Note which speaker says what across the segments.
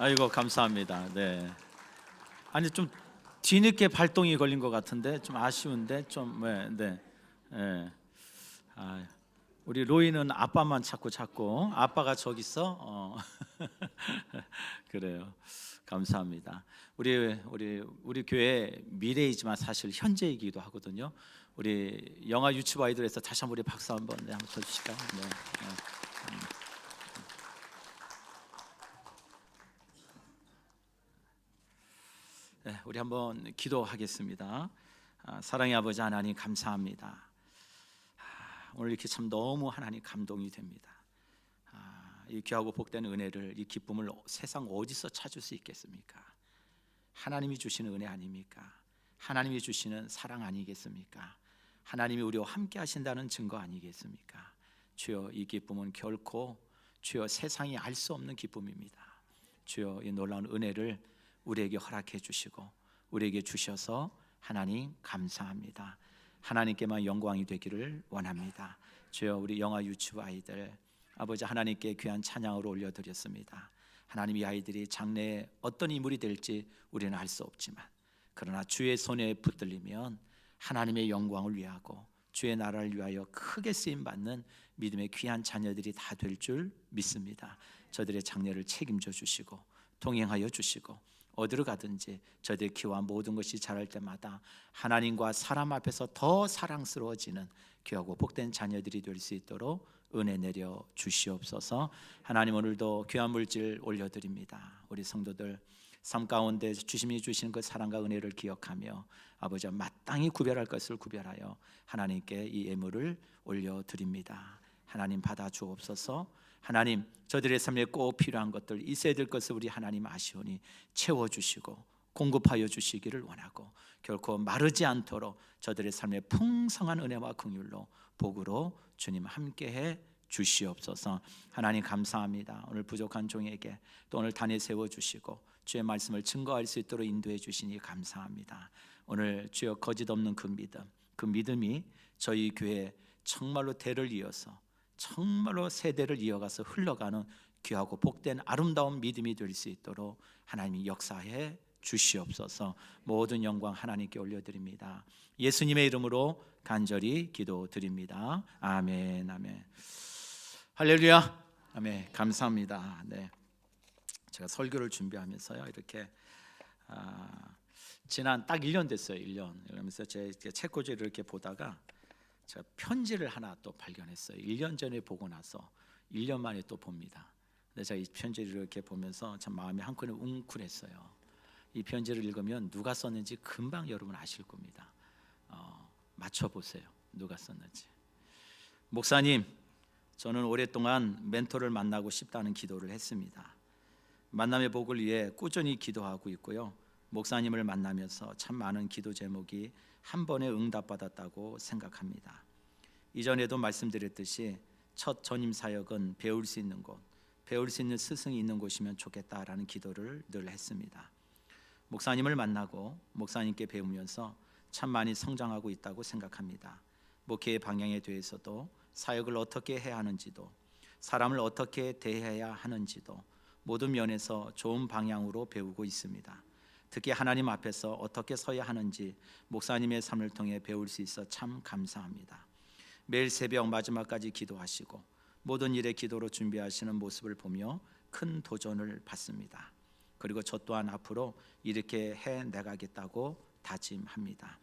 Speaker 1: 아이고 감사합니다. 네. 아니 좀 뒤늦게 발동이 걸린 것 같은데 좀 아쉬운데 좀 네. 네. 네. 아, 우리 로이는 아빠만 찾고 아빠가 저기 있어. 그래요. 감사합니다. 우리 교회 미래이지만 사실 현재이기도 하거든요. 우리 영화 유치부 아이들에서 다시 한번 우리 박수 한번 쳐주실까요? 네. 네. 네, 우리 한번 기도하겠습니다. 사랑의 아버지 하나님 감사합니다. 오늘 이렇게 참 너무 하나님 감동이 됩니다. 이 귀하고 복된 은혜를, 이 기쁨을 세상 어디서 찾을 수 있겠습니까? 하나님이 주시는 은혜 아닙니까? 하나님이 주시는 사랑 아니겠습니까? 하나님이 우리와 함께 하신다는 증거 아니겠습니까? 주여, 이 기쁨은 결코 주여 세상이 알 수 없는 기쁨입니다. 주여, 이 놀라운 은혜를 우리에게 허락해 주시고 우리에게 주셔서 하나님 감사합니다. 하나님께만 영광이 되기를 원합니다. 주여, 우리 영아 유치부 아이들 아버지 하나님께 귀한 찬양으로 올려드렸습니다. 하나님, 이 아이들이 장래에 어떤 인물이 될지 우리는 알 수 없지만 그러나 주의 손에 붙들리면 하나님의 영광을 위하고 주의 나라를 위하여 크게 쓰임받는 믿음의 귀한 자녀들이 다 될 줄 믿습니다. 저들의 장래를 책임져 주시고 동행하여 주시고 어디로 가든지 저들의 기와 모든 것이 자랄 때마다 하나님과 사람 앞에서 더 사랑스러워지는 귀하고 복된 자녀들이 될 수 있도록 은혜 내려 주시옵소서. 하나님, 오늘도 귀한 물질 올려드립니다. 우리 성도들 삶 가운데 주심이 주시는 그 사랑과 은혜를 기억하며 아버지와 마땅히 구별할 것을 구별하여 하나님께 이 예물을 올려드립니다. 하나님, 받아 주옵소서. 하나님, 저들의 삶에 꼭 필요한 것들, 있어야 될 것을 우리 하나님 아시오니 채워주시고 공급하여 주시기를 원하고 결코 마르지 않도록 저들의 삶에 풍성한 은혜와 긍휼로 복으로 주님 함께해 주시옵소서. 하나님 감사합니다. 오늘 부족한 종에게 또 오늘 단에 세워주시고 주의 말씀을 증거할 수 있도록 인도해 주시니 감사합니다. 오늘 주여 거짓 없는 그 믿음이 저희 교회 정말로 대를 이어서 정말로 세대를 이어가서 흘러가는 귀하고 복된 아름다운 믿음이 될 수 있도록 하나님이 역사해 주시옵소서. 모든 영광 하나님께 올려드립니다. 예수님의 이름으로 간절히 기도드립니다. 아멘, 아멘. 할렐루야, 아멘. 감사합니다. 네, 제가 설교를 준비하면서요 이렇게 지난 딱 1년 됐어요. 1년 이러면서 제 책꽂이를 이렇게 보다가 제가 편지를 하나 또 발견했어요. 1년 전에 보고 나서 1년 만에 또 봅니다. 근데 제가 이 편지를 이렇게 보면서 참 마음이 한켠에 웅크랬어요. 이 편지를 읽으면 누가 썼는지 금방 여러분 아실 겁니다. 맞춰보세요. 누가 썼는지. 목사님, 저는 오랫동안 멘토를 만나고 싶다는 기도를 했습니다. 만남의 복을 위해 꾸준히 기도하고 있고요. 목사님을 만나면서 참 많은 기도 제목이 한 번에 응답받았다고 생각합니다. 이전에도 말씀드렸듯이 첫 전임 사역은 배울 수 있는 곳, 배울 수 있는 스승이 있는 곳이면 좋겠다라는 기도를 늘 했습니다. 목사님을 만나고 목사님께 배우면서 참 많이 성장하고 있다고 생각합니다. 목회의 방향에 대해서도 사역을 어떻게 해야 하는지도 사람을 어떻게 대해야 하는지도 모든 면에서 좋은 방향으로 배우고 있습니다. 특히 하나님 앞에서 어떻게 서야 하는지 목사님의 삶을 통해 배울 수 있어 참 감사합니다. 매일 새벽 마지막까지 기도하시고 모든 일에 기도로 준비하시는 모습을 보며 큰 도전을 받습니다. 그리고 저 또한 앞으로 이렇게 해내가겠다고 다짐합니다.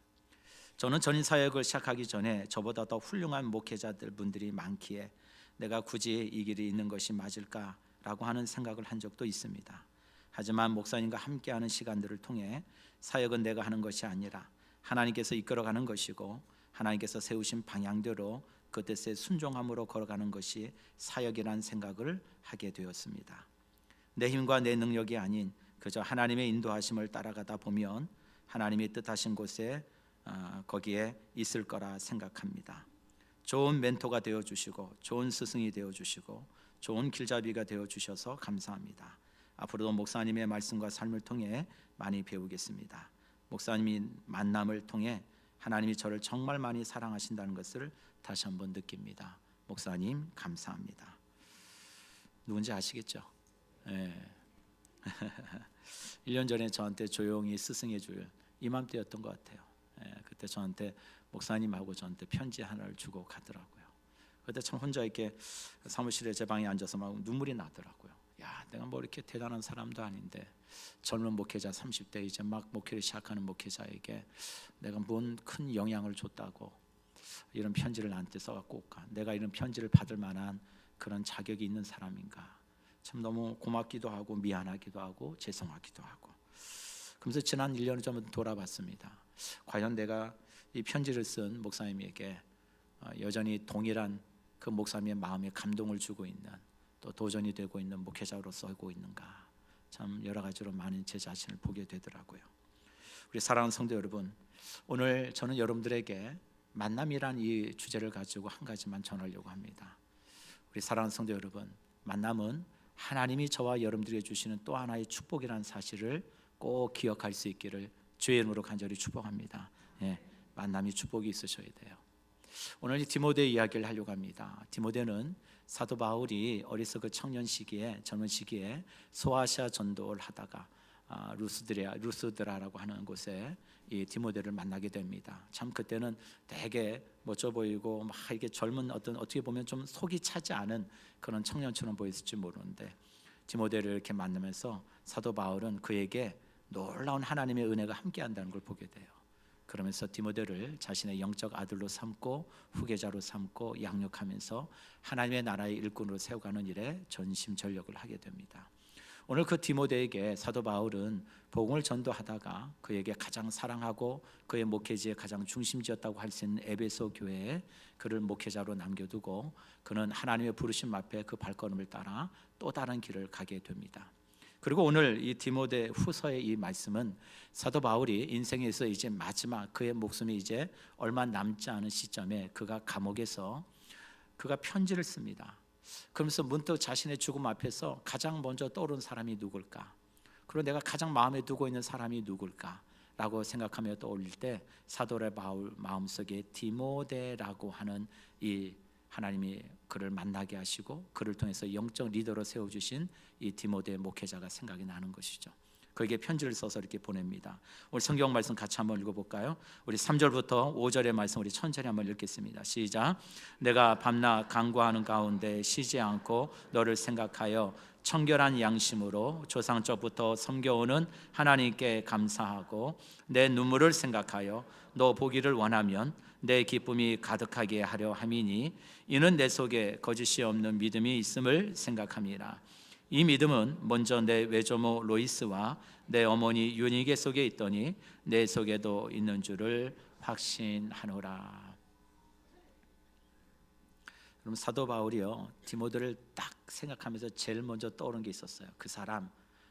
Speaker 1: 저는 전인 사역을 시작하기 전에 저보다 더 훌륭한 목회자들 분들이 많기에 내가 굳이 이 길이 있는 것이 맞을까라고 하는 생각을 한 적도 있습니다. 하지만 목사님과 함께하는 시간들을 통해 사역은 내가 하는 것이 아니라 하나님께서 이끌어가는 것이고 하나님께서 세우신 방향대로 그 뜻에 순종함으로 걸어가는 것이 사역이라는 생각을 하게 되었습니다. 내 힘과 내 능력이 아닌 그저 하나님의 인도하심을 따라가다 보면 하나님이 뜻하신 곳에 거기에 있을 거라 생각합니다. 좋은 멘토가 되어주시고 좋은 스승이 되어주시고 좋은 길잡이가 되어주셔서 감사합니다. 앞으로도 목사님의 말씀과 삶을 통해 많이 배우겠습니다. 목사님이 만남을 통해 하나님이 저를 정말 많이 사랑하신다는 것을 다시 한번 느낍니다. 목사님 감사합니다. 누군지 아시겠죠? 네. 1년 전에 저한테 조용히 스승해 줄 이맘때였던 것 같아요. 그때 저한테 목사님하고 저한테 편지 하나를 주고 가더라고요. 그때 참 혼자 이렇게 사무실에 제 방에 앉아서 막 눈물이 나더라고요. 야, 내가 뭐 이렇게 대단한 사람도 아닌데 젊은 목회자 30대 이제 막 목회를 시작하는 목회자에게 내가 뭔 큰 영향을 줬다고 이런 편지를 나한테 써갖고 올까? 내가 이런 편지를 받을 만한 그런 자격이 있는 사람인가? 참 너무 고맙기도 하고 미안하기도 하고 죄송하기도 하고. 그러면서 지난 1년 전부터 돌아봤습니다. 과연 내가 이 편지를 쓴 목사님에게 여전히 동일한 그 목사님의 마음에 감동을 주고 있는, 또 도전이 되고 있는 목회자로서 하고 있는가? 참 여러 가지로 많은 제 자신을 보게 되더라고요. 우리 사랑하는 성도 여러분, 오늘 저는 여러분들에게 만남이란 이 주제를 가지고 한 가지만 전하려고 합니다. 우리 사랑하는 성도 여러분, 만남은 하나님이 저와 여러분들에게 주시는 또 하나의 축복이라는 사실을 꼭 기억할 수 있기를 주의 이름으로 간절히 축복합니다. 만남이 축복이 있으셔야 돼요. 오늘 이 디모데 이야기를 하려고 합니다. 디모데는 사도 바울이 어리석은 청년 시기에, 젊은 시기에 소아시아 전도를 하다가 루스드라라고 하는 곳에 이 디모데를 만나게 됩니다. 참 그때는 되게 멋져 보이고 막 이게 젊은 어떻게 보면 좀 속이 차지 않은 그런 청년처럼 보였을지 모르는데, 디모데를 이렇게 만나면서 사도 바울은 그에게 놀라운 하나님의 은혜가 함께한다는 걸 보게 돼요. 그러면서 디모데를 자신의 영적 아들로 삼고 후계자로 삼고 양육하면서 하나님의 나라의 일꾼으로 세워가는 일에 전심전력을 하게 됩니다. 오늘 그 디모데에게 사도 바울은 복음을 전도하다가 그에게 가장 사랑하고 그의 목회지의 가장 중심지였다고 할 수 있는 에베소 교회에 그를 목회자로 남겨두고 그는 하나님의 부르심 앞에 그 발걸음을 따라 또 다른 길을 가게 됩니다. 그리고 오늘 이 디모데 후서의 이 말씀은 사도 바울이 인생에서 이제 마지막 그의 목숨이 이제 얼마 남지 않은 시점에 그가 감옥에서 그가 편지를 씁니다. 그러면서 문득 자신의 죽음 앞에서 가장 먼저 떠오른 사람이 누굴까? 그리고 내가 가장 마음에 두고 있는 사람이 누굴까? 라고 생각하며 떠올릴 때 사도의 바울 마음속에 디모데라고 하는 이 하나님이 그를 만나게 하시고 그를 통해서 영적 리더로 세워주신 이 디모데 목회자가 생각이 나는 것이죠. 그에게 편지를 써서 이렇게 보냅니다. 우리 성경 말씀 같이 한번 읽어볼까요? 우리 3절부터 5절의 말씀 우리 천천히 한번 읽겠습니다. 시작. 내가 밤낮 간구하는 가운데 쉬지 않고 너를 생각하여 청결한 양심으로 조상적부터 섬겨오는 하나님께 감사하고 내 눈물을 생각하여 너 보기를 원하면 내 기쁨이 가득하게 하려 함이니 이는 내 속에 거짓이 없는 믿음이 있음을 생각함이라. 이 믿음은 먼저 내 외조모 로이스와 내 어머니 유니게 속에 있더니 내 속에도 있는 줄을 확신하노라. 그럼 사도 바울이요 디모데를 딱 생각하면서 제일 먼저 떠오른 게 있었어요. 그 사람,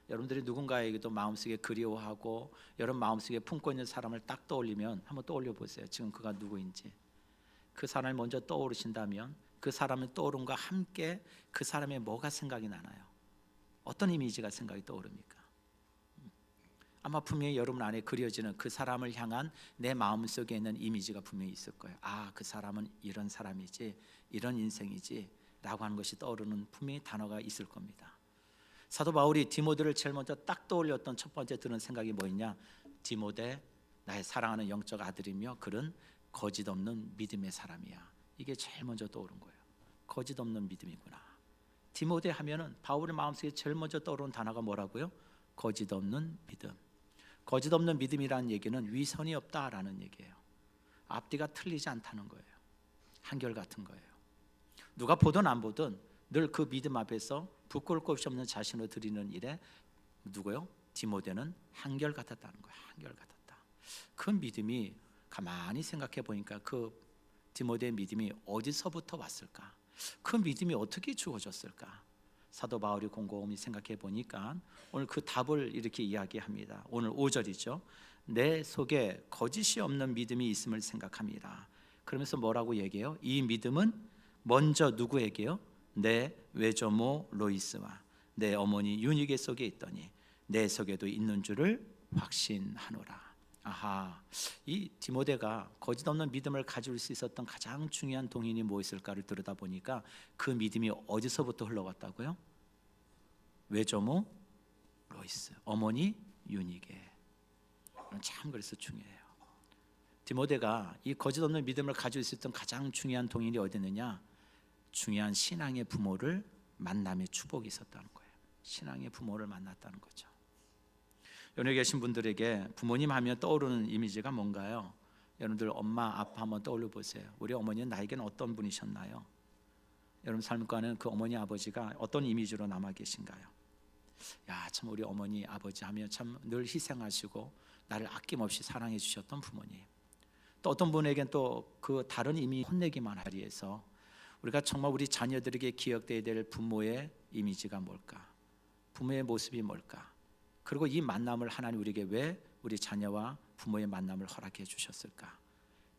Speaker 1: 여러분들이 누군가에게도 마음속에 그리워하고 여러분 마음속에 품고 있는 사람을 딱 떠올리면 한번 떠올려 보세요. 지금 그가 누구인지. 그 사람을 먼저 떠오르신다면 그 사람을 떠오름과 함께 그 사람의 뭐가 생각이 나나요? 어떤 이미지가 생각이 떠오릅니까? 아마 분명히 여러분 안에 그려지는 그 사람을 향한 내 마음속에 있는 이미지가 분명히 있을 거예요. 아, 그 사람은 이런 사람이지, 이런 인생이지 라고 하는 것이 떠오르는 분명히 단어가 있을 겁니다. 사도 바울이 디모데를 제일 먼저 딱 떠올렸던 첫 번째 드는 생각이 뭐였냐? 디모데, 나의 사랑하는 영적 아들이며 그는 거짓 없는 믿음의 사람이야. 이게 제일 먼저 떠오른 거예요. 거짓 없는 믿음이구나. 디모데 하면은 바울의 마음속에 제일 먼저 떠오르는 단어가 뭐라고요? 거짓 없는 믿음. 거짓 없는 믿음이라는 얘기는 위선이 없다라는 얘기예요. 앞뒤가 틀리지 않다는 거예요. 한결같은 거예요. 누가 보든 안 보든 늘 그 믿음 앞에서 부끄러울 것이 없는 자신을 드리는 일에 누구요? 디모데는 한결같았다는 거예요. 한결같았다. 그 믿음이 가만히 생각해 보니까 그 디모데의 믿음이 어디서부터 왔을까? 그 믿음이 어떻게 주어졌을까? 사도 바울이 곰곰이 생각해 보니까 오늘 그 답을 이렇게 이야기합니다. 오늘 5절이죠. 내 속에 거짓이 없는 믿음이 있음을 생각합니다. 그러면서 뭐라고 얘기해요? 이 믿음은 먼저 누구에게요? 내 외조모 로이스와 내 어머니 유니게 속에 있더니 내 속에도 있는 줄을 확신하노라. 아하, 이 디모데가 거짓 없는 믿음을 가질 수 있었던 가장 중요한 동인이 무엇일까를 들여다보니까 그 믿음이 어디서부터 흘러왔다고요? 외조모 로이스, 어머니 유니게. 참 그래서 중요해요. 디모데가 이 거짓 없는 믿음을 가지고 있었던 가장 중요한 동인이 어디느냐? 중요한 신앙의 부모를 만남의 축복이 있었다는 거예요. 신앙의 부모를 만났다는 거죠. 여기 계신 분들에게 부모님 하면 떠오르는 이미지가 뭔가요? 여러분들 엄마 아빠 한번 떠올려 보세요. 우리 어머니는 나에게는 어떤 분이셨나요? 여러분 삶과는 그 어머니 아버지가 어떤 이미지로 남아 계신가요? 야, 참 우리 어머니 아버지 하면 참 늘 희생하시고 나를 아낌없이 사랑해 주셨던 부모님. 또 어떤 분에겐 또 그 다른 이미 혼내기만 하기 위해서 우리가 정말 우리 자녀들에게 기억돼야 될 부모의 이미지가 뭘까? 부모의 모습이 뭘까? 그리고 이 만남을 하나님 우리에게 왜 우리 자녀와 부모의 만남을 허락해 주셨을까?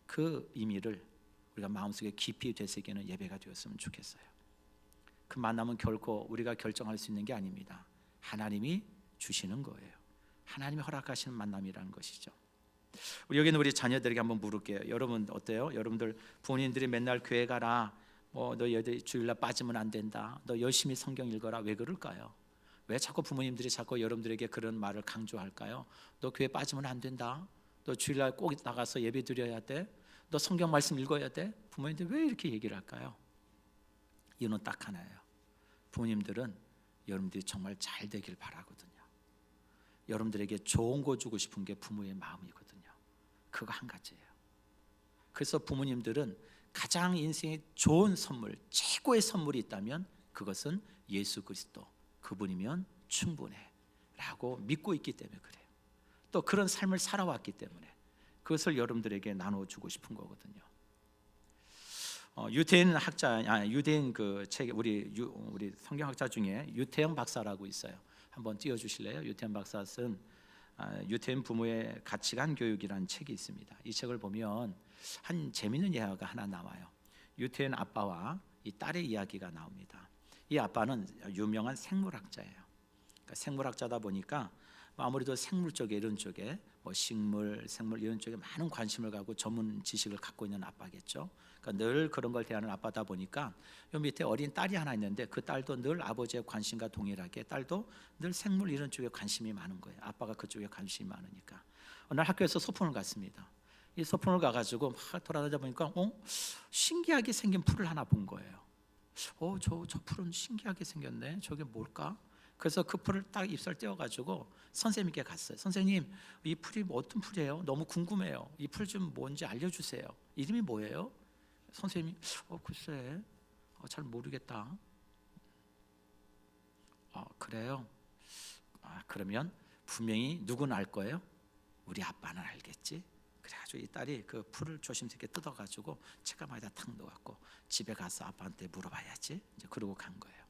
Speaker 1: 그 의미를 우리가 마음속에 깊이 되새기는 예배가 되었으면 좋겠어요. 그 만남은 결코 우리가 결정할 수 있는 게 아닙니다. 하나님이 주시는 거예요. 하나님이 허락하시는 만남이라는 것이죠. 여기는 우리 자녀들에게 한번 물을게요. 여러분 어때요? 여러분들 부모님들이 맨날 교회 가라, 너 주일날 빠지면 안 된다, 너 열심히 성경 읽어라, 왜 그럴까요? 왜 자꾸 부모님들이 자꾸 여러분들에게 그런 말을 강조할까요? 너 교회 빠지면 안 된다, 너 주일날 꼭 나가서 예배 드려야 돼, 너 성경 말씀 읽어야 돼. 부모님들 왜 이렇게 얘기를 할까요? 이유는 딱 하나예요. 부모님들은 여러분들이 정말 잘 되길 바라거든요. 여러분들에게 좋은 거 주고 싶은 게 부모의 마음이거든요. 그거 한 가지예요. 그래서 부모님들은 가장 인생에 좋은 선물, 최고의 선물이 있다면 그것은 예수 그리스도, 그분이면 충분해 라고 믿고 있기 때문에 그래요. 또 그런 삶을 살아왔기 때문에 그것을 여러분들에게 나눠주고 싶은 거거든요. 유대인 학자, 유대인 그 책, 우리 성경학자 중에 유태영 박사라고 있어요. 한번 띄워주실래요? 유태영 박사 쓴 유태인 부모의 가치관 교육이라는 책이 있습니다. 이 책을 보면 한 재미있는 이야기가 하나 나와요. 유태인 아빠와 이 딸의 이야기가 나옵니다. 이 아빠는 유명한 생물학자예요. 그러니까 생물학자다 보니까 아무래도 생물 쪽에 이런 쪽에 식물, 생물 이런 쪽에 많은 관심을 갖고 전문 지식을 갖고 있는 아빠겠죠. 그러니까 늘 그런 걸 대하는 아빠다 보니까 요 밑에 어린 딸이 하나 있는데 그 딸도 늘 아버지의 관심과 동일하게 딸도 늘 생물 이런 쪽에 관심이 많은 거예요. 아빠가 그쪽에 관심이 많으니까. 어느 날 학교에서 소풍을 갔습니다. 이 소풍을 가가지고 막 돌아다니다 보니까 신기하게 생긴 풀을 하나 본 거예요. 저 풀은 신기하게 생겼네. 저게 뭘까? 그래서 그 풀을 딱 입술 떼어가지고 선생님께 갔어요. 선생님, 이 풀이 어떤 풀이에요? 너무 궁금해요. 이 풀 좀 뭔지 알려주세요. 이름이 뭐예요? 선생님이 글쎄, 잘 모르겠다. 그래요? 그러면 분명히 누구는 알 거예요? 우리 아빠는 알겠지? 그래가지고 이 딸이 그 풀을 조심스럽게 뜯어가지고 책가방에다 탁 넣어갖고 집에 가서 아빠한테 물어봐야지. 이제 그러고 간 거예요.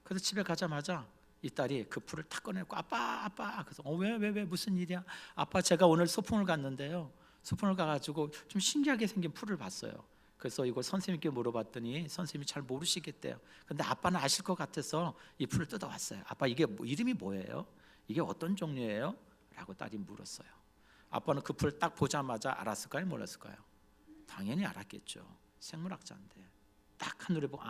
Speaker 1: 그래서 집에 가자마자 이 딸이 그 풀을 탁 꺼내고 아빠 그래서 왜 무슨 일이야? 아빠 제가 오늘 소풍을 갔는데요. 소풍을 가가지고 좀 신기하게 생긴 풀을 봤어요. 그래서 이걸 선생님께 물어봤더니 선생님이 잘 모르시겠대요. 근데 아빠는 아실 것 같아서 이 풀을 뜯어왔어요. 아빠 이게 이름이 뭐예요? 이게 어떤 종류예요? 라고 딸이 물었어요. 아빠는 그 풀을 딱 보자마자 알았을까요? 몰랐을까요? 당연히 알았겠죠. 생물학자인데 딱 한눈에 보고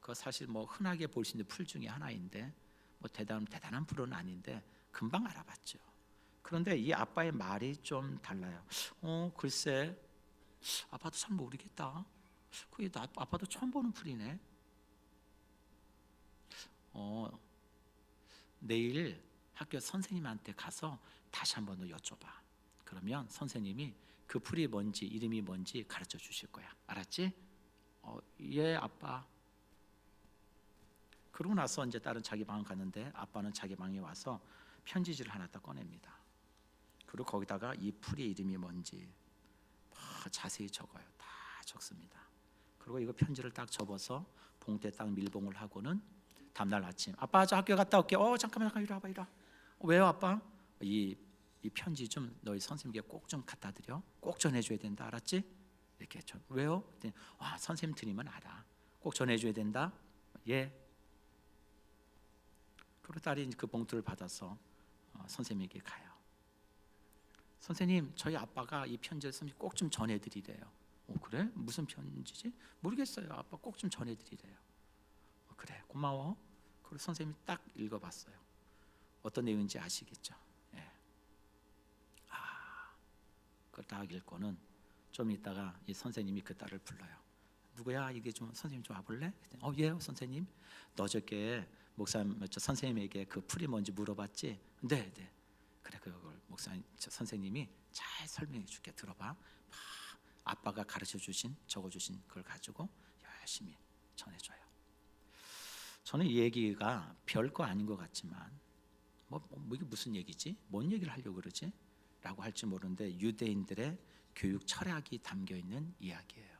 Speaker 1: 그거 사실 흔하게 볼 수 있는 풀 중에 하나인데 대단한 풀은 아닌데 금방 알아봤죠. 그런데 이 아빠의 말이 좀 달라요. 글쎄, 아빠도 잘 모르겠다. 그게 아빠도 처음 보는 풀이네. 내일 학교 선생님한테 가서 다시 한번 더 여쭤봐. 그러면 선생님이 그 풀이 뭔지 이름이 뭔지 가르쳐 주실 거야. 알았지? 예, 아빠. 그러고 나서 이제 딸은 자기 방 갔는데 아빠는 자기 방에 와서 편지지를 하나 딱 꺼냅니다. 그리고 거기다가 이 풀의 이름이 뭔지 자세히 적어요. 다 적습니다. 그리고 이거 편지를 딱 접어서 봉투에 딱 밀봉을 하고는 다음날 아침 아빠 저 학교 갔다 올게. 잠깐만 이리 와봐. 왜요 아빠? 이 편지 좀 너희 선생님께 꼭 좀 갖다 드려. 꼭 전해줘야 된다. 알았지? 이렇게 왜요? 선생님 드리면 알아. 꼭 전해줘야 된다. 예. 그리고 딸이 그 봉투를 받아서 선생님에게 가요. 선생님, 저희 아빠가 이 편지를 쓰면 꼭 좀 전해드리래요. 그래? 무슨 편지지? 모르겠어요. 아빠 꼭 좀 전해드리래요. 그래, 고마워. 그리고 선생님이 딱 읽어봤어요. 어떤 내용인지 아시겠죠? 예. 그걸 딱 읽고는 좀 있다가 이 선생님이 그 딸을 불러요. 누구야? 이게 좀 선생님 좀 와볼래? 예, 선생님. 너 어저께 목사님, 선생님에게 그 풀이 뭔지 물어봤지? 네. 그래, 그걸 목사님, 선생님이 잘 설명해 줄게. 들어봐. 아빠가 가르쳐 주신, 적어 주신 그걸 가지고 열심히 전해줘요. 저는 이 얘기가 별거 아닌 것 같지만 이게 무슨 얘기지? 뭔 얘기를 하려고 그러지? 라고 할지 모르는데 유대인들의 교육 철학이 담겨 있는 이야기예요.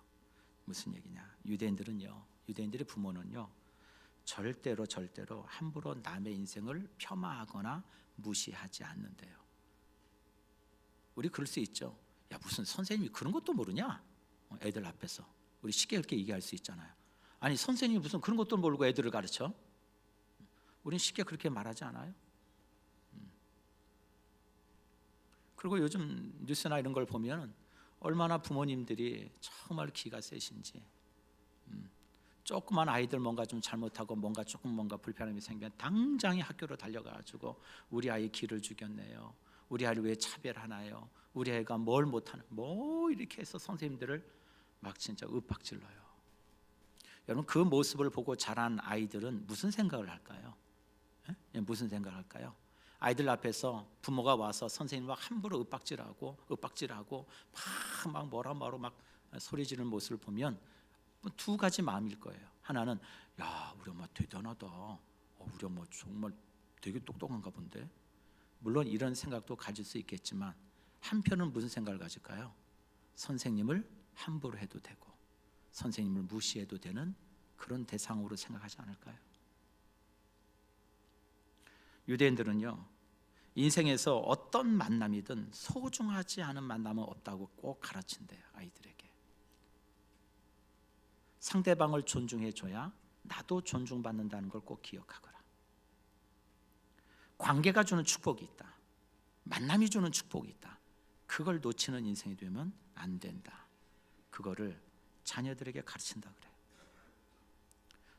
Speaker 1: 무슨 얘기냐? 유대인들의 부모는요, 절대로 함부로 남의 인생을 폄하하거나 무시하지 않는데요. 우리 그럴 수 있죠. 야, 무슨 선생님이 그런 것도 모르냐? 애들 앞에서 우리 쉽게 그렇게 얘기할 수 있잖아요. 아니, 선생님이 무슨 그런 것도 모르고 애들을 가르쳐? 우리는 쉽게 그렇게 말하지 않아요? 그리고 요즘 뉴스나 이런 걸 보면 얼마나 부모님들이 정말 기가 세신지, 조그만 아이들 뭔가 좀 잘못하고 뭔가 불편함이 생기면 당장에 학교로 달려가지고 우리 아이 기를 죽였네요. 우리 아이를 왜 차별하나요? 우리 아이가 뭘 못하는, 이렇게 해서 선생님들을 막 진짜 윽박질러요. 여러분, 그 모습을 보고 자란 아이들은 무슨 생각을 할까요? 무슨 생각을 할까요? 아이들 앞에서 부모가 와서 선생님 막 함부로 윽박질하고 막 뭐라 막 소리 지르는 모습을 보면 두 가지 마음일 거예요. 하나는, 야, 우리 엄마 대단하다. 우리 엄마 정말 되게 똑똑한가 본데. 물론 이런 생각도 가질 수 있겠지만 한편은 무슨 생각을 가질까요? 선생님을 함부로 해도 되고 선생님을 무시해도 되는 그런 대상으로 생각하지 않을까요? 유대인들은요, 인생에서 어떤 만남이든 소중하지 않은 만남은 없다고 꼭 가르친대요. 아이들에게 상대방을 존중해줘야 나도 존중받는다는 걸 꼭 기억하거라. 관계가 주는 축복이 있다. 만남이 주는 축복이 있다. 그걸 놓치는 인생이 되면 안 된다. 그거를 자녀들에게 가르친다 그래요.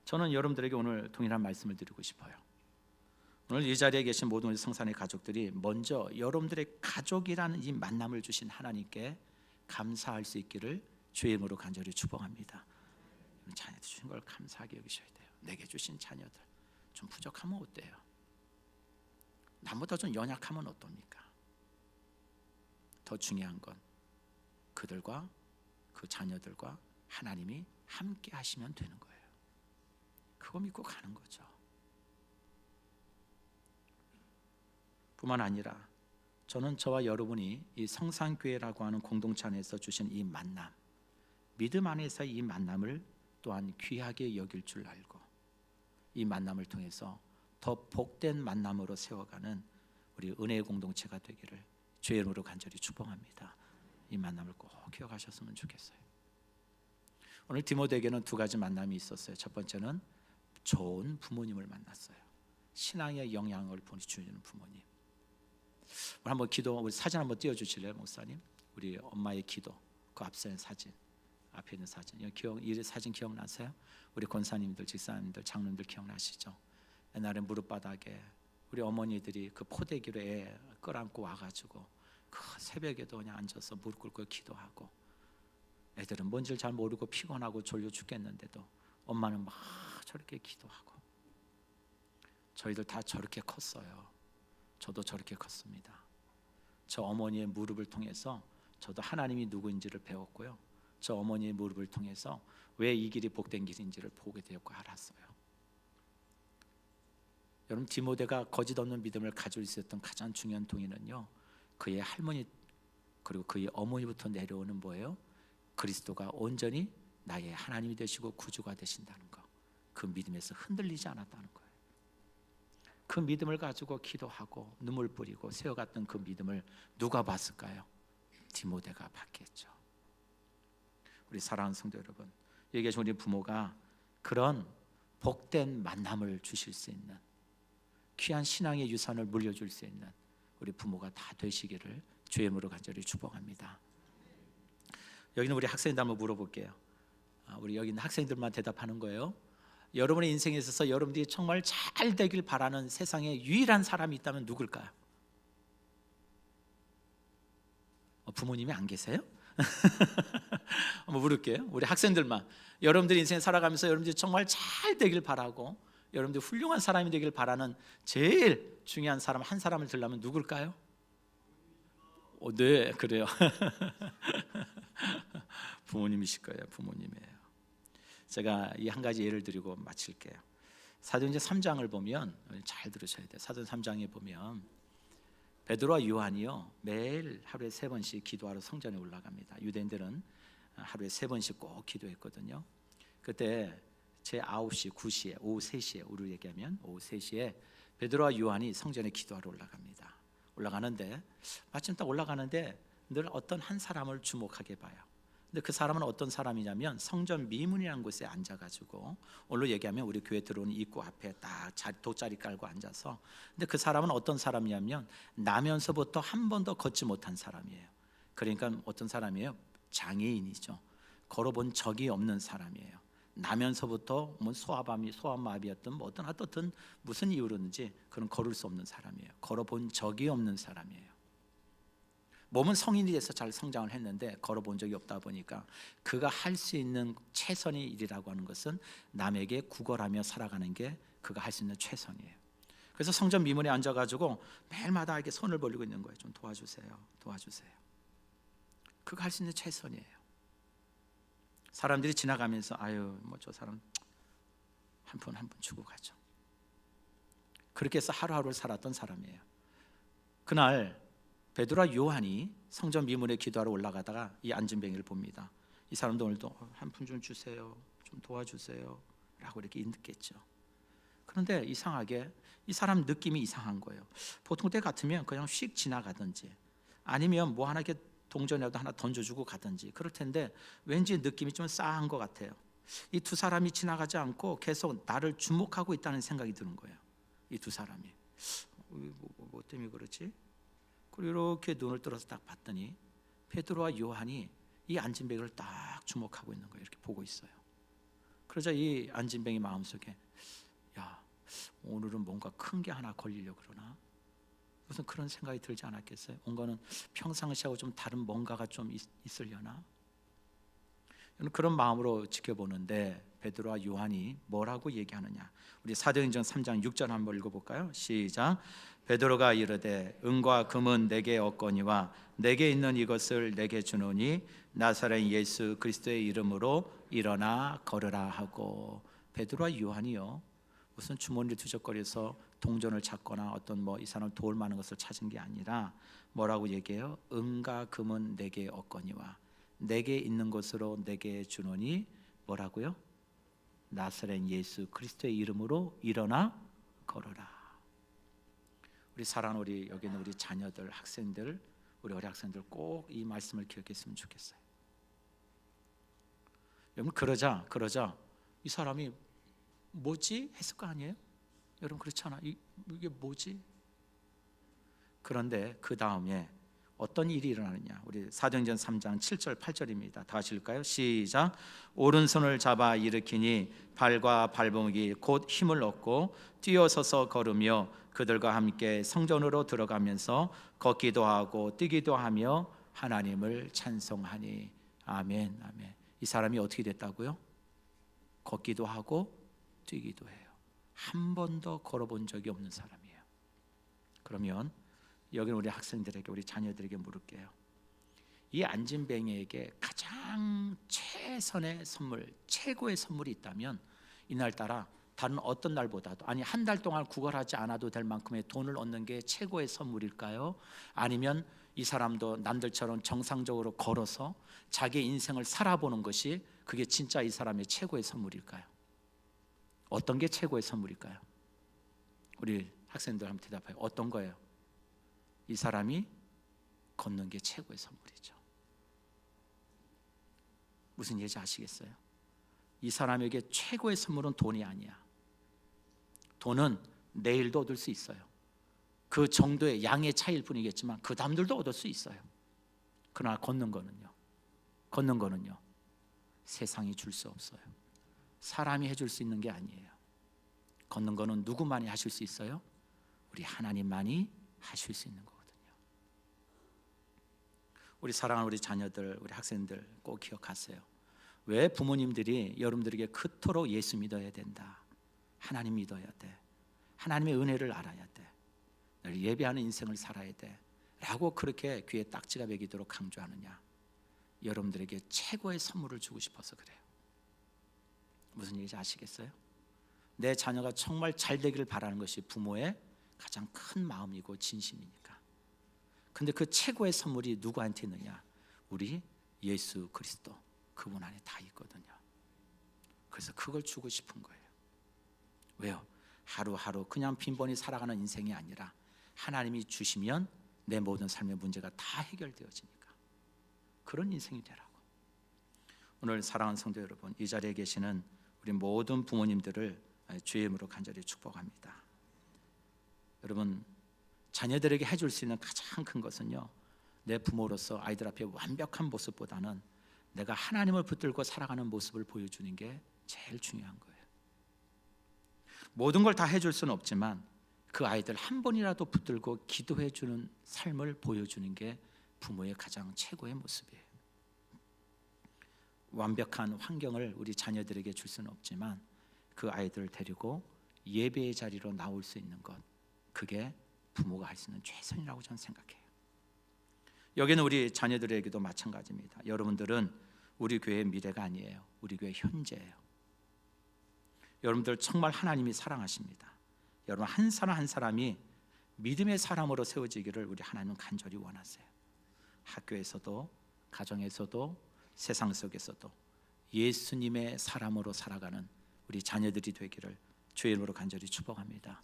Speaker 1: 저는 여러분들에게 오늘 동일한 말씀을 드리고 싶어요. 오늘 이 자리에 계신 모든 성산의 가족들이 먼저 여러분들의 가족이라는 이 만남을 주신 하나님께 감사할 수 있기를 주의 이름으로 간절히 축복합니다. 자녀들 주신 걸 감사하게 여기셔야 돼요. 내게 주신 자녀들 좀 부족하면 어때요? 나보다 좀 연약하면 어떻습니까? 더 중요한 건 그들과 그 자녀들과 하나님이 함께 하시면 되는 거예요. 그거 믿고 가는 거죠. 뿐만 아니라 저는 저와 여러분이 이 성산교회라고 하는 공동체 안에서 주신 이 만남, 믿음 안에서 이 만남을 또한 귀하게 여길 줄 알고 이 만남을 통해서 더 복된 만남으로 세워가는 우리 은혜의 공동체가 되기를 주의 이름으로 간절히 축복합니다. 이 만남을 꼭 기억하셨으면 좋겠어요. 오늘 디모데에게는 두 가지 만남이 있었어요. 첫 번째는 좋은 부모님을 만났어요. 신앙의 영향을 보내주는 부모님. 우리 한번 우리 사진 한번 띄워주실래요, 목사님? 우리 엄마의 기도, 그 앞에 사진, 앞에 있는 사진. 이 사진 기억나세요? 우리 권사님들, 집사님들, 장로님들 기억나시죠? 옛날에 무릎바닥에 우리 어머니들이 그 포대기로 애 끌안고 와가지고 그 새벽에도 그냥 앉아서 무릎 꿇고 기도하고, 애들은 뭔지를 잘 모르고 피곤하고 졸려 죽겠는데도 엄마는 막 저렇게 기도하고. 저희들 다 저렇게 컸어요. 저도 저렇게 컸습니다. 저 어머니의 무릎을 통해서 저도 하나님이 누구인지를 배웠고요. 저 어머니의 무릎을 통해서 왜 이 길이 복된 길인지를 보게 되었고 알았어요. 여러분, 디모데가 거짓 없는 믿음을 가지고 있었던 가장 중요한 동의는요, 그의 할머니 그리고 그의 어머니부터 내려오는 뭐예요? 그리스도가 온전히 나의 하나님이 되시고 구주가 되신다는 거. 그 믿음에서 흔들리지 않았다는 거예요. 그 믿음을 가지고 기도하고 눈물 뿌리고 세워갔던 그 믿음을 누가 봤을까요? 디모데가 봤겠죠. 우리 사랑하는 성도 여러분, 여기 계신 우리 부모가 그런 복된 만남을 주실 수 있는 귀한 신앙의 유산을 물려줄 수 있는 우리 부모가 다 되시기를 주의 이름으로 간절히 축복합니다. 여기는 우리 학생들 한번 물어볼게요. 우리 여기 있는 학생들만 대답하는 거예요. 여러분의 인생에 있어서 여러분들이 정말 잘 되길 바라는 세상에 유일한 사람이 있다면 누굴까요? 부모님이 안 계세요? 한번 물을게요. 우리 학생들만. 여러분들이 인생 살아가면서 여러분들이 정말 잘 되길 바라고 여러분들이 훌륭한 사람이 되길 바라는 제일 중요한 사람 한 사람을 들려면 누굴까요? 네, 그래요. 부모님이실 거예요. 부모님이에요. 제가 이 한 가지 예를 드리고 마칠게요. 사도행전 3장을 보면 잘 들으셔야 돼요. 사도행전 3장에 보면 베드로와 요한이요 매일 하루에 3번씩 기도하러 성전에 올라갑니다. 유대인들은 하루에 3번씩 꼭 기도했거든요. 그때 제 9시, 9시에 오후 3시에 우리로 얘기하면 오후 3시에 베드로와 요한이 성전에 기도하러 올라갑니다. 올라가는데 마침 딱 올라가는데 늘 어떤 한 사람을 주목하게 봐요. 근데 그 사람은 어떤 사람이냐면 성전 미문이라는 곳에 앉아가지고 오늘로 얘기하면 우리 교회 들어오는 입구 앞에 딱 돗자리 깔고 앉아서 근데 그 사람은 어떤 사람이냐면 나면서부터 한 번도 걷지 못한 사람이에요. 그러니까 어떤 사람이에요? 장애인이죠. 걸어본 적이 없는 사람이에요. 나면서부터 뭐 소아마비였든 뭐 어떤 무슨 이유로든지 그런 걸을 수 없는 사람이에요. 걸어본 적이 없는 사람이에요. 몸은 성인이 돼서 잘 성장을 했는데 걸어본 적이 없다 보니까 그가 할 수 있는 최선의 일이라고 하는 것은 남에게 구걸하며 살아가는 게 그가 할 수 있는 최선이에요. 그래서 성전 미문에 앉아가지고 매일마다 이렇게 손을 벌리고 있는 거예요. 좀 도와주세요, 도와주세요. 그가 할 수 있는 최선이에요. 사람들이 지나가면서 아유 뭐 저 사람 한 푼 주고 가죠. 그렇게 해서 하루하루를 살았던 사람이에요. 그날 베드로와 요한이 성전 미문에 기도하러 올라가다가 이 안진뱅이를 봅니다. 이 사람도 오늘도 한 푼 좀 주세요, 좀 도와주세요 라고 이렇게 인득했죠. 그런데 이상하게 이 사람 느낌이 이상한 거예요. 보통 때 같으면 그냥 휙 지나가든지 아니면 뭐 하나 이렇게 동전이라도 하나 던져주고 가든지 그럴 텐데 왠지 느낌이 좀 싸한 것 같아요. 이 두 사람이 지나가지 않고 계속 나를 주목하고 있다는 생각이 드는 거예요. 이 두 사람이 뭐 때문에 그렇지? 그리고 이렇게 눈을 들어서 딱 봤더니 베드로와 요한이 이 안진뱅이를 딱 주목하고 있는 거예요. 이렇게 보고 있어요. 그러자 이 안진뱅이 마음속에 야 오늘은 뭔가 큰 게 하나 걸리려고 그러나 무슨 그런 생각이 들지 않았겠어요? 뭔가는 평상시하고 좀 다른 뭔가가 좀 있으려나? 그런 마음으로 지켜보는데 베드로와 요한이 뭐라고 얘기하느냐? 우리 사도행전 3장 6절 한번 읽어볼까요? 시작. 베드로가 이르되 은과 금은 내게 없거니와 내게 있는 이것을 내게 주노니 나사렛 예수 그리스도의 이름으로 일어나 걸으라 하고. 베드로와 요한이요 무슨 주머니를 뒤적거려서 동전을 찾거나 어떤 뭐 이 사람을 도울 만한 것을 찾은 게 아니라 뭐라고 얘기해요? 은과 금은 내게 없거니와 내게 있는 것으로 내게 주노니 뭐라고요? 나사렛 예수 그리스도의 이름으로 일어나 걸어라. 우리 사랑하는 우리 여기 있는 우리 자녀들, 학생들, 우리 어린 학생들 꼭 이 말씀을 기억했으면 좋겠어요. 여러분 그러자 이 사람이 뭐지? 했을 거 아니에요? 여러분 그렇지 않아? 이게 뭐지? 그런데 그 다음에 어떤 일이 일어나느냐? 우리 사도행전 3장 7절 8절입니다. 다 같이 읽을까요? 시작. 오른손을 잡아 일으키니 발과 발목이 곧 힘을 얻고 뛰어서서 걸으며 그들과 함께 성전으로 들어가면서 걷기도 하고 뛰기도 하며 하나님을 찬송하니. 아멘, 아멘. 이 사람이 어떻게 됐다고요? 걷기도 하고 뛰기도 해요. 한 번도 걸어본 적이 없는 사람이에요. 그러면 여기는 우리 학생들에게 우리 자녀들에게 물을게요. 이 안진뱅이에게 가장 최선의 선물, 최고의 선물이 있다면 이날따라 다른 어떤 날보다도 아니 한 달 동안 구걸하지 않아도 될 만큼의 돈을 얻는 게 최고의 선물일까요? 아니면 이 사람도 남들처럼 정상적으로 걸어서 자기의 인생을 살아보는 것이 그게 진짜 이 사람의 최고의 선물일까요? 어떤 게 최고의 선물일까요? 우리 학생들 한번 대답해요. 어떤 거예요? 이 사람이 걷는 게 최고의 선물이죠. 무슨 예지 아시겠어요? 이 사람에게 최고의 선물은 돈이 아니야. 돈은 내일도 얻을 수 있어요. 그 정도의 양의 차이일 뿐이겠지만 그 다음들도 얻을 수 있어요. 그러나 걷는 거는요 세상이 줄 수 없어요. 사람이 해줄 수 있는 게 아니에요. 걷는 거는 누구만이 하실 수 있어요? 우리 하나님만이 하실 수 있는 거거든요. 우리 사랑하는 우리 자녀들, 우리 학생들 꼭 기억하세요. 왜 부모님들이 여러분들에게 그토록 예수 믿어야 된다, 하나님 믿어야 돼, 하나님의 은혜를 알아야 돼, 늘 예배하는 인생을 살아야 돼 라고 그렇게 귀에 딱지가 매기도록 강조하느냐? 여러분들에게 최고의 선물을 주고 싶어서 그래요. 무슨 얘기인지 아시겠어요? 내 자녀가 정말 잘 되기를 바라는 것이 부모의 가장 큰 마음이고 진심이니까. 근데 그 최고의 선물이 누구한테 있느냐? 우리 예수 그리스도, 그분 안에 다 있거든요. 그래서 그걸 주고 싶은 거예요. 왜요? 하루하루 그냥 빈번히 살아가는 인생이 아니라 하나님이 주시면 내 모든 삶의 문제가 다 해결되어지니까 그런 인생이 되라고. 오늘 사랑하는 성도 여러분, 이 자리에 계시는 우리 모든 부모님들을 주의 이름으로 간절히 축복합니다. 여러분, 자녀들에게 해줄 수 있는 가장 큰 것은요, 내 부모로서 아이들 앞에 완벽한 모습보다는 내가 하나님을 붙들고 살아가는 모습을 보여주는 게 제일 중요한 거예요. 모든 걸 다 해줄 수는 없지만 그 아이들 한 번이라도 붙들고 기도해 주는 삶을 보여주는 게 부모의 가장 최고의 모습이에요. 완벽한 환경을 우리 자녀들에게 줄 수는 없지만 그 아이들을 데리고 예배의 자리로 나올 수 있는 것, 그게 부모가 할 수 있는 최선이라고 저는 생각해요. 여기는 우리 자녀들에게도 마찬가지입니다. 여러분들은 우리 교회의 미래가 아니에요. 우리 교회 현재예요. 여러분들 정말 하나님이 사랑하십니다. 여러분 한 사람 한 사람이 믿음의 사람으로 세워지기를 우리 하나님은 간절히 원하세요. 학교에서도, 가정에서도, 세상 속에서도 예수님의 사람으로 살아가는 우리 자녀들이 되기를 주의 이름으로 간절히 축복합니다.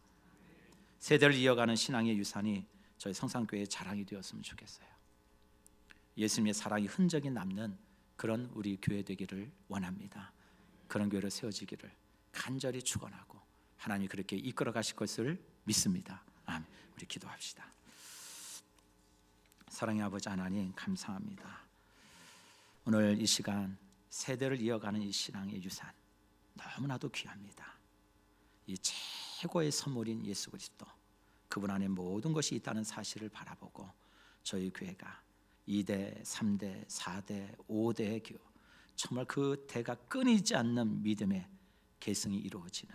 Speaker 1: 세대를 이어가는 신앙의 유산이 저희 성산교회의 자랑이 되었으면 좋겠어요. 예수님의 사랑이 흔적이 남는 그런 우리 교회 되기를 원합니다. 그런 교회로 세워지기를 간절히 축원하고 하나님이 그렇게 이끌어 가실 것을 믿습니다. 아멘. 우리 기도합시다. 사랑의 아버지 하나님, 감사합니다. 오늘 이 시간 세대를 이어가는 이 신앙의 유산 너무나도 귀합니다. 이 최고의 선물인 예수 그리스도, 그분 안에 모든 것이 있다는 사실을 바라보고 저희 교회가 2대, 3대, 4대, 5대의 교회, 정말 그 대가 끊이지 않는 믿음의 계승이 이루어지는